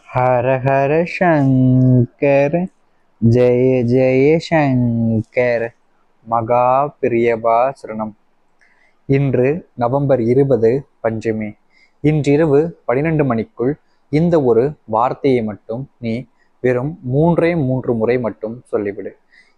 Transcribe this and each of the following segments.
ஹர ஹர சங்கர், ஜெய ஜெய சங்கர், மகா பிரியபா சரணம். இன்று நவம்பர் 20 பஞ்சமி. இன்றிரவு 12 மணிக்குள் இந்த ஒரு வார்த்தையை மட்டும் நீ வெறும் மூன்று முறை மட்டும் சொல்லிவிடு.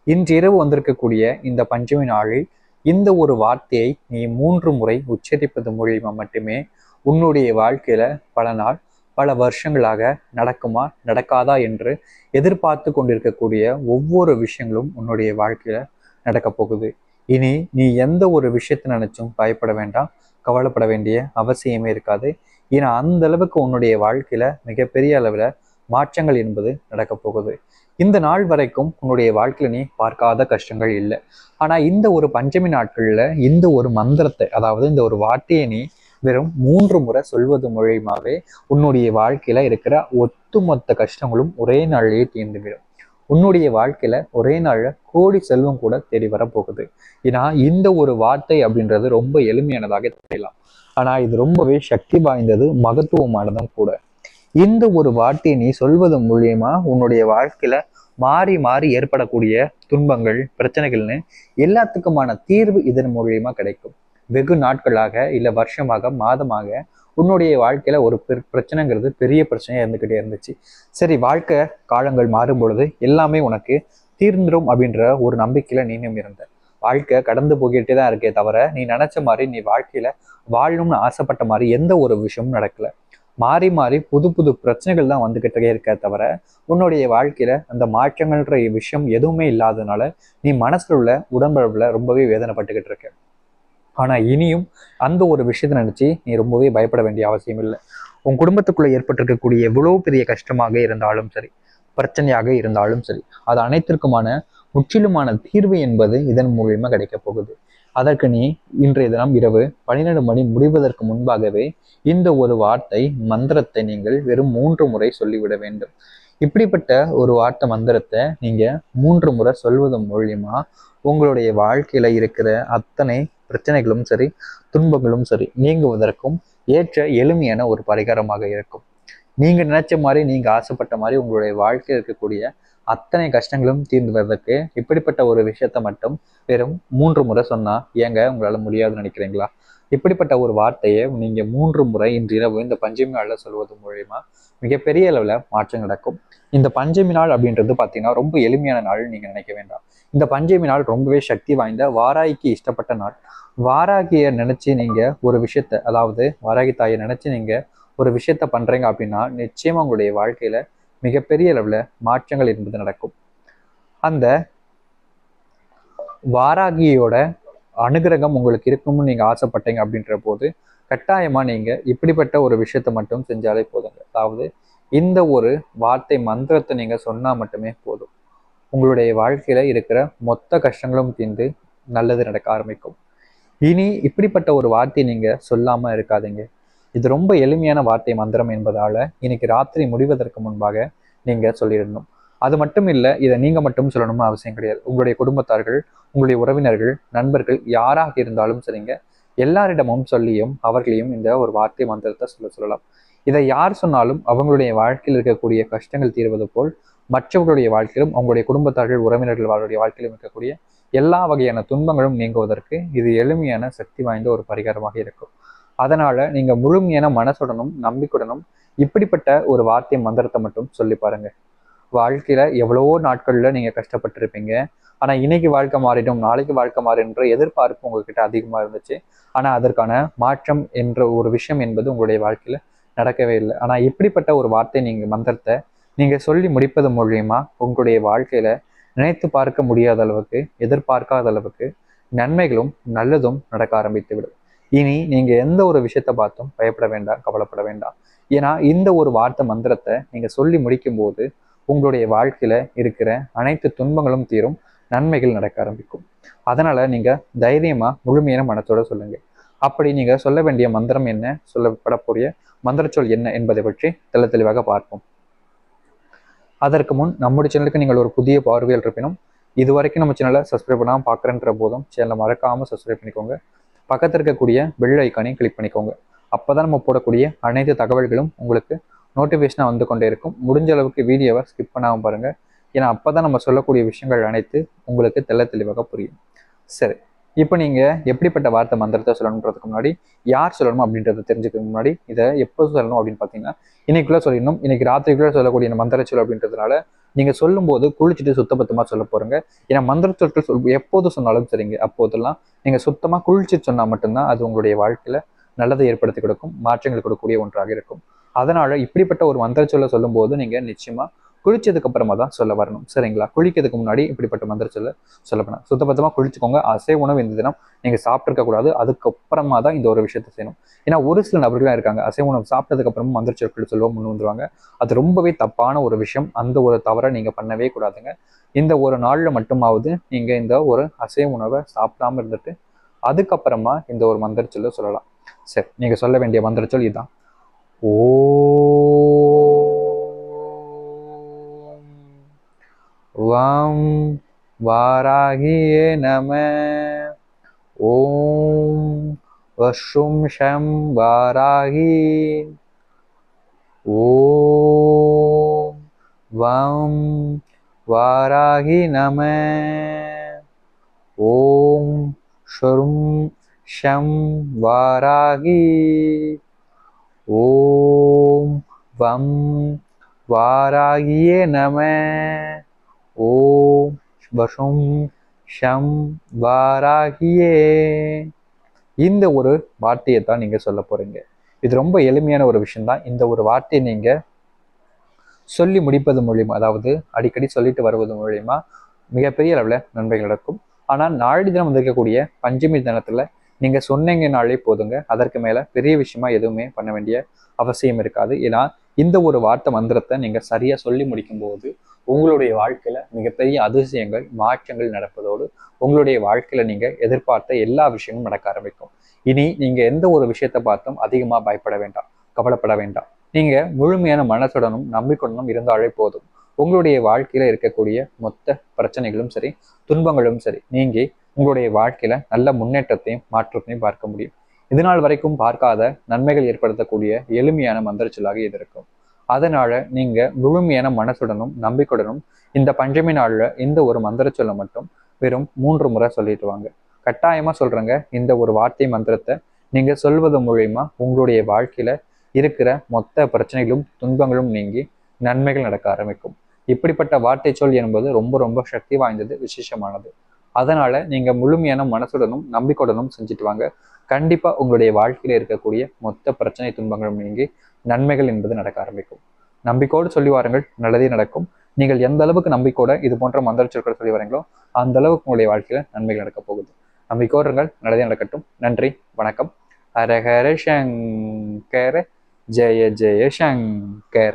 இன்றிரவு வந்திருக்கக்கூடிய இந்த பஞ்சமி நாளில் இந்த ஒரு வார்த்தையை நீ 3 முறை உச்சரிப்பது மூலியமா மட்டுமே உன்னுடைய வாழ்க்கையில பல நாள் பல வருஷங்களாக நடக்குமா நடக்காதா என்று எதிர்பார்த்து கொண்டிருக்கக்கூடிய ஒவ்வொரு விஷயங்களும் உன்னுடைய வாழ்க்கையில நடக்க போகுது. இனி நீ எந்த ஒரு விஷயத்தை நினைச்சும் பயப்பட வேண்டாம், கவலைப்பட வேண்டிய அவசியமே இருக்காது. ஏன்னா அந்த அளவுக்கு உன்னுடைய வாழ்க்கையில மிகப்பெரிய அளவுல மாற்றங்கள் என்பது நடக்க போகுது. இந்த நாள் வரைக்கும் உன்னுடைய வாழ்க்கையில நீ பார்க்காத கஷ்டங்கள் இல்லை. ஆனா இந்த ஒரு பஞ்சமி நாட்கள்ல இந்த ஒரு மந்திரத்தை, அதாவது இந்த ஒரு வார்த்தையை நீ வெறும் 3 முறை சொல்வது மூலியமாவே உன்னுடைய வாழ்க்கையில இருக்கிற ஒட்டுமொத்த கஷ்டங்களும் ஒரே நாளிலேயே தீர்ந்துவிடும். உன்னுடைய வாழ்க்கையில ஒரே நாள்ல கோடி செல்வம் கூட தேடி வரப்போகுது. ஏன்னா இந்த ஒரு வார்த்தை அப்படின்றது ரொம்ப எளிமையானதாக தெரியலாம், ஆனா இது ரொம்பவே சக்தி வாய்ந்தது, மகத்துவமானதும் கூட. இந்த ஒரு வார்த்தையை நீ சொல்வது மூலியமா உன்னுடைய வாழ்க்கையில மாறி மாறி ஏற்படக்கூடிய துன்பங்கள், பிரச்சனைகள்னு எல்லாத்துக்குமான தீர்வு இதன் மூலியமா கிடைக்கும். வெகு நாட்களாக இல்ல வருஷமாக மாதமாக உன்னுடைய வாழ்க்கையில ஒரு பிரச்சனைங்கிறது பெரிய பிரச்சனையா இருந்துகிட்டே இருந்துச்சு. சரி, வாழ்க்கை காலங்கள் மாறும் பொழுது எல்லாமே உனக்கு தீர்ந்துடும் அப்படின்ற ஒரு நம்பிக்கையில நீனும் இருந்த. வாழ்க்கை கடந்து போய்கிட்டே தான் இருக்கே தவிர நீ நினைச்ச மாதிரி நீ வாழ்க்கையில வாழணும்னு ஆசைப்பட்ட மாதிரி எந்த ஒரு விஷயமும் நடக்கல. மாறி மாறி புது புது பிரச்சனைகள் தான் வந்துகிட்டே இருக்க தவிர உன்னுடைய வாழ்க்கையில அந்த மாற்றங்கள்ன்ற விஷயம் எதுவுமே இல்லாததுனால நீ மனசுல உள்ள உடம்புல ரொம்பவே வேதனைப்பட்டுக்கிட்டு இருக்க. ஆனா இனியும் அந்த ஒரு விஷயத்தை நினைச்சு நீ ரொம்பவே பயப்பட வேண்டிய அவசியம் இல்லை. உன் குடும்பத்துக்குள்ள ஏற்பட்டிருக்கக்கூடிய எவ்வளவு பெரிய கஷ்டமாக இருந்தாலும் சரி, பிரச்சனையாக இருந்தாலும் சரி, அது அனைத்திற்குமான முற்றிலுமான தீர்வு என்பது இதன் மூலியமா கிடைக்க போகுது. அதற்கு நீ இன்றைய தினம் இரவு 12 மணி முடிவதற்கு முன்பாகவே இந்த ஒரு வார்த்தை மந்திரத்தை நீங்கள் வெறும் 3 முறை சொல்லிவிட வேண்டும். இப்படிப்பட்ட ஒரு வார்த்தை மந்திரத்தை நீங்க 3 முறை சொல்வதன் மூலியமா உங்களுடைய வாழ்க்கையில இருக்கிற அத்தனை பிரச்சனைகளும் சரி, துன்பங்களும் சரி நீங்குவதற்கும் ஏற்ற எளிமையான ஒரு பரிகாரமாக இருக்கும். நீங்க நினைச்ச மாதிரி, நீங்க ஆசைப்பட்ட மாதிரி உங்களுடைய வாழ்க்கையில் இருக்கக்கூடிய அத்தனை கஷ்டங்களும் தீர்ந்து வர்றதுக்கு இப்படிப்பட்ட ஒரு விஷயத்த மட்டும் வெறும் 3 முறை சொன்னா ஏங்க உங்களால முடியாதுன்னு நினைக்கிறீங்களா? இப்படிப்பட்ட ஒரு வார்த்தையை நீங்க 3 முறை இன்று இரவு இந்த பஞ்சமி நாள்ல சொல்வது மூலியமா மிகப்பெரிய அளவுல மாற்றம் நடக்கும். இந்த பஞ்சமி நாள் அப்படின்றது பாத்தீங்கன்னா ரொம்ப எளிமையான நாள் நீங்க நினைக்க வேண்டாம். இந்த பஞ்சமி நாள் ரொம்பவே சக்தி வாய்ந்த வாராய்க்கு இஷ்டப்பட்ட நாள். வாராகிய நினைச்சு நீங்க ஒரு விஷயத்த, அதாவது வாராகி தாயை நினைச்சு நீங்க ஒரு விஷயத்த பண்றீங்க அப்படின்னா நிச்சயமா உங்களுடைய வாழ்க்கையில மிகப்பெரிய அளவுல மாற்றங்கள் என்பது நடக்கும். அந்த வாராகியோட அனுகிரகம் உங்களுக்கு இருக்கும்னு நீங்க ஆசைப்பட்டீங்க அப்படின்ற போது கட்டாயமா நீங்க இப்படிப்பட்ட ஒரு விஷயத்த மட்டும் செஞ்சாலே போதுங்க. அதாவது இந்த ஒரு வார்த்தை மந்திரத்தை நீங்க சொன்னா மட்டுமே போதும். உங்களுடைய வாழ்க்கையில இருக்கிற மொத்த கஷ்டங்களும் தீர்ந்து நல்லது நடக்க ஆரம்பிக்கும். இனி இப்படிப்பட்ட ஒரு வார்த்தையை நீங்க சொல்லாம இருக்காதீங்க. இது ரொம்ப எளிமையான வார்த்தை மந்திரம் என்பதால இன்னைக்கு ராத்திரி முடிவதற்கு முன்பாக நீங்க சொல்லிடணும். அது மட்டும் இல்லை, இதை நீங்க மட்டும் சொல்லணும்னு அவசியம் கிடையாது. உங்களுடைய குடும்பத்தார்கள், உங்களுடைய உறவினர்கள், நண்பர்கள் யாராக இருந்தாலும் சரிங்க, எல்லாரிடமும் சொல்லியும் அவர்களையும் இந்த ஒரு வார்த்தை மந்திரத்தை சொல்லலாம். இதை யார் சொன்னாலும் அவங்களுடைய வாழ்க்கையில் இருக்கக்கூடிய கஷ்டங்கள் தீர்வது போல் மற்றவர்களுடைய வாழ்க்கையிலும் அவங்களுடைய குடும்பத்தார்கள், உறவினர்கள் அவருடைய வாழ்க்கையிலும் இருக்கக்கூடிய எல்லா வகையான துன்பங்களும் நீங்குவதற்கு இது எளிமையான சக்தி வாய்ந்த ஒரு பரிகாரமாக இருக்கும். அதனால நீங்க முழுமையான மனசுடனும் நம்பிக்கையுடனும் இப்படிப்பட்ட ஒரு வார்த்தை மந்திரத்தை மட்டும் சொல்லி பாருங்க. வாழ்க்கையில எவ்வளவோ நாட்கள்ல நீங்க கஷ்டப்பட்டிருப்பீங்க. ஆனா இன்னைக்கு வாழ்க்கை மாறிடும், நாளைக்கு வாழ்க்கை மாறின்ற எதிர்பார்ப்பு உங்ககிட்ட அதிகமா இருந்துச்சு. ஆனா அதற்கான மாற்றம் என்ற ஒரு விஷயம் என்பது உங்களுடைய வாழ்க்கையில நடக்கவே இல்லை. ஆனா இப்படிப்பட்ட ஒரு வார்த்தை நீங்க மந்திரத்தை நீங்க சொல்லி முடிப்பது மூலியமா உங்களுடைய வாழ்க்கையில நினைத்து பார்க்க முடியாத அளவுக்கு, எதிர்பார்க்காத அளவுக்கு நன்மைகளும் நல்லதும் நடக்க ஆரம்பித்து விடும். இனி நீங்க எந்த ஒரு விஷயத்த பார்த்தும் பயப்பட வேண்டாம், கவலைப்பட வேண்டாம். ஏன்னா இந்த ஒரு வார்த்தை மந்திரத்தை நீங்க சொல்லி முடிக்கும் போது உங்களுடைய வாழ்க்கையில இருக்கிற அனைத்து துன்பங்களும் தீரும், நன்மைகள் நடக்க ஆரம்பிக்கும். அதனால நீங்க தைரியமா முழுமையான மனத்தோட சொல்லுங்க. அப்படி நீங்க சொல்ல வேண்டிய மந்திரம் என்ன, சொல்லப்படக்கூடிய மந்திரச்சொல் என்ன என்பதை பற்றி தெளிவாக பார்ப்போம். அதற்கு முன் நம்முடைய சேனலுக்கு நீங்கள் ஒரு புதிய பார்வையில் இருப்பினும் இது வரைக்கும் நம்ம சேனலை சப்ஸ்கிரைப் பண்ணாமல் பார்க்குறேன்ற போதும் சேனலை மறக்காமல் சப்ஸ்கிரைப் பண்ணிக்கோங்க. பக்கத்தில் இருக்கக்கூடிய பெல் ஐக்கானையும் கிளிக் பண்ணிக்கோங்க. அப்போ தான் நம்ம போடக்கூடிய அனைத்து தகவல்களும் உங்களுக்கு நோட்டிஃபிகேஷனாக வந்து கொண்டே இருக்கும். முடிஞ்ச அளவுக்கு வீடியோவை ஸ்கிப் பண்ணாமல் பாருங்கள். ஏன்னா அப்போ தான் நம்ம சொல்லக்கூடிய விஷயங்கள் அனைத்து உங்களுக்கு தெளிவாக புரியும். சரி, இப்போ நீங்கள் எப்படிப்பட்ட வார்த்தை மந்திரத்தை சொல்லணுன்றதுக்கு முன்னாடி யார் சொல்லணும் அப்படின்றத தெரிஞ்சுக்கிறதுக்கு முன்னாடி இதை எப்போ சொல்லணும் அப்படின்னு பார்த்தீங்கன்னா இன்னைக்குள்ளே சொல்லிடணும். இன்னைக்கு ராத்திரிக்குள்ளே சொல்லக்கூடிய மந்திர சொல் அப்படின்றதுனால நீங்கள் சொல்லும்போது குளிச்சுட்டு சுத்தபத்தமாக சொல்ல போகிறீங்க. ஏன்னா மந்திர சொற்கள் எப்போது சொன்னாலும் சரிங்க, அப்போதெல்லாம் நீங்கள் சுத்தமாக குளிச்சுட்டு சொன்னால் மட்டும்தான் அது உங்களுடைய வாழ்க்கையில் நல்லதை ஏற்படுத்தி கொடுக்கும், மாற்றங்கள் கொடுக்கக்கூடிய ஒன்றாக இருக்கும். அதனால இப்படிப்பட்ட ஒரு மந்திர சொல்ல சொல்லும் போது நீங்கள் நிச்சயமா குளிச்சதுக்கு அப்புறமா தான் சொல்ல வரணும். சரிங்களா? குளிக்கிறதுக்கு முன்னாடி இப்படிப்பட்ட மந்திர சொல்ல சொல்லப்படும். சுத்தபத்தமாக குளிச்சுக்கோங்க. அசைவ உணவு இந்த தினம் நீங்கள் சாப்பிட்ருக்க கூடாது. அதுக்கப்புறமா தான் இந்த ஒரு விஷயத்தை செய்யணும். ஏன்னா ஒரு சில நபர்களாக இருக்காங்க, அசைவ உணவு சாப்பிட்டதுக்கு அப்புறமா மந்திர சொற்கள் சொல்லுவோம் முன் வந்துருவாங்க. அது ரொம்பவே தப்பான ஒரு விஷயம். அந்த ஒரு தவறை நீங்கள் பண்ணவே கூடாதுங்க. இந்த ஒரு நாளில் மட்டுமாவது நீங்கள் இந்த ஒரு அசைவ உணவை சாப்பிடாம இருந்துட்டு அதுக்கப்புறமா இந்த ஒரு மந்திர சொல்ல சொல்லலாம். சரி, நீங்கள் சொல்ல வேண்டிய மந்திர சொல் இதுதான். ஓம் வாராகியே நம. ஓம் வஷும் ஷம் வாராகி. ஓம் வம் வாராகி நம. ஓம் ஷும் ஷம் வாராகி. ஓம் வம் வாராகியே நம. ஓம் வஷும் ஷம் வாராகியே. இந்த ஒரு வார்த்தையை தான் நீங்க சொல்ல போறீங்க. இது ரொம்ப எளிமையான ஒரு விஷயம்தான். இந்த ஒரு வார்த்தையை நீங்க சொல்லி முடிப்பது மூலியமா, அதாவது அடிக்கடி சொல்லிட்டு வருவது மூலியமா மிகப்பெரிய அளவுல நன்மைகள் நடக்கும். ஆனால் நாளை தினம் வந்திருக்கக்கூடிய பஞ்சமி தினத்துல நீங்க சொன்னீங்கனாலே போதுங்க. அதற்கு மேல பெரிய விஷயமா எதுவுமே பண்ண வேண்டிய அவசியம் இருக்காது. ஏன்னா இந்த ஒரு வார்த்தை மந்திரத்தை நீங்க சரியா சொல்லி முடிக்கும் போது உங்களுடைய வாழ்க்கையில மிகப்பெரிய அதிசயங்கள் மாற்றங்கள் நடப்பதோடு உங்களுடைய வாழ்க்கையில நீங்க எதிர்பார்த்த எல்லா விஷயங்களும் நடக்க ஆரம்பிக்கும். இனி நீங்க எந்த ஒரு விஷயத்தை பார்த்தும் அதிகமா பயப்பட வேண்டாம், கவலைப்பட வேண்டாம். நீங்க முழுமையான மனசுடனும் நம்பிக்கையுடனும் இருந்தாலே போதும். உங்களுடைய வாழ்க்கையில இருக்கக்கூடிய மொத்த பிரச்சனைகளும் சரி, துன்பங்களும் சரி நீங்கி உங்களுடைய வாழ்க்கையில நல்ல முன்னேற்றத்தையும் மாற்றத்தையும் பார்க்க முடியும். இதனால் வரைக்கும் பார்க்காத நன்மைகள் ஏற்படுத்தக்கூடிய எளிமையான மந்திர சொல்லாக இது இருக்கும். அதனால நீங்க முழுமையான மனசுடனும் நம்பிக்கையுடனும் இந்த பஞ்சமி நாள்ல இந்த ஒரு மந்திர சொல்ல மட்டும் வெறும் 3 முறை சொல்லிட்டு வாங்க. கட்டாயமா சொல்றேங்க, இந்த ஒரு வார்த்தை மந்திரத்தை நீங்க சொல்வது மூலியமா உங்களுடைய வாழ்க்கையில இருக்கிற மொத்த பிரச்சனைகளும் துன்பங்களும் நீங்கி நன்மைகள் நடக்க ஆரம்பிக்கும். இப்படிப்பட்ட வார்த்தை சொல் என்பது ரொம்ப ரொம்ப சக்தி வாய்ந்தது, விசேஷமானது. அதனால நீங்க முழுமையான மனசுடனும் நம்பிக்கையுடனும் செஞ்சுட்டு வாங்க. கண்டிப்பா உங்களுடைய வாழ்க்கையில இருக்கக்கூடிய மொத்த பிரச்சனை துன்பங்களும் நீங்கி நன்மைகள் என்பது நடக்க ஆரம்பிக்கும். நம்பிக்கையோடு சொல்லி வாருங்கள், நல்லதே நடக்கும். நீங்கள் எந்த அளவுக்கு நம்பிக்கையோட இது போன்ற மந்திர சொற்களை சொல்லி வரீங்களோ அந்த அளவுக்கு உங்களுடைய வாழ்க்கையில நன்மைகள் நடக்க போகுது. நம்பிக்கையோடுங்கள், நல்லதே நடக்கட்டும். நன்றி, வணக்கம். ஹர ஹர சங்கர, ஜெய ஜெய சங்கர.